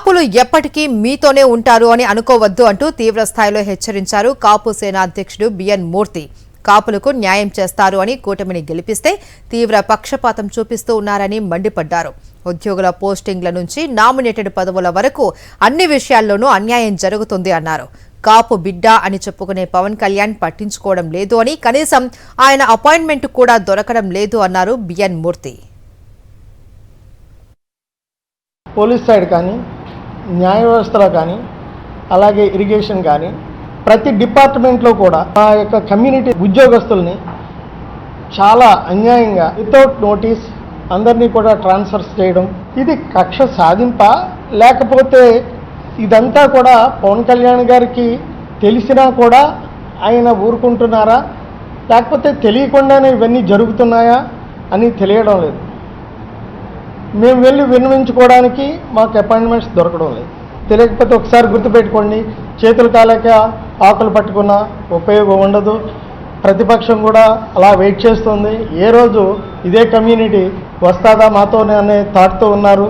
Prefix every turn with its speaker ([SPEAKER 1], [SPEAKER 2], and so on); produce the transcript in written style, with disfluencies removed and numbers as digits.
[SPEAKER 1] కాపులు ఎప్పటికీ మీతోనే ఉంటారు అని అనుకోవద్దు అంటూ తీవ్ర స్థాయిలో హెచ్చరించారు కాపు సేన అధ్యక్షుడు బిఎన్ మూర్తి. కాపులకు న్యాయం చేస్తారు అని కూటమిని గెలిపిస్తే తీవ్ర పక్షపాతం చూపిస్తూ ఉన్నారని మండిపడ్డారు. ఉద్యోగుల పోస్టింగ్ల నుంచి నామినేటెడ్ పదవుల వరకు అన్ని విషయాల్లోనూ అన్యాయం జరుగుతుంది అన్నారు. కాపు బిడ్డ అని చెప్పుకునే పవన్ కళ్యాణ్ పట్టించుకోవడం లేదు అని, కనీసం ఆయన అపాయింట్మెంట్ కూడా దొరకడం లేదు అన్నారు బిఎన్ మూర్తి.
[SPEAKER 2] పోలీస్ సైడ్ కానీ, న్యాయ వ్యవస్థలో కానీ, అలాగే ఇరిగేషన్ కానీ ప్రతి డిపార్ట్మెంట్లో కూడా ఆ యొక్క కమ్యూనిటీ ఉద్యోగస్తుల్ని చాలా అన్యాయంగా వితౌట్ నోటీస్ అందరినీ కూడా ట్రాన్స్ఫర్స్ చేయడం, ఇది కక్ష సాధింప లేకపోతే ఇదంతా కూడా పవన్ కళ్యాణ్ గారికి తెలిసినా కూడా ఆయన ఊరుకుంటున్నారా, లేకపోతే తెలియకుండానే ఇవన్నీ జరుగుతున్నాయా అని తెలియడం లేదు. మేము వెళ్ళి విన్నవించుకోవడానికి మాకు అపాయింట్మెంట్స్ దొరకడం లేదు. తెలియకపోతే ఒకసారి గుర్తుపెట్టుకోండి, చేతులు కాలేక ఆకులు పట్టుకున్న ఉపయోగం ఉండదు. ప్రతిపక్షం కూడా అలా వెయిట్ చేస్తుంది. ఏ రోజు ఇదే కమ్యూనిటీ వస్తాదా మాతోనే అనే థాట్తో ఉన్నారు.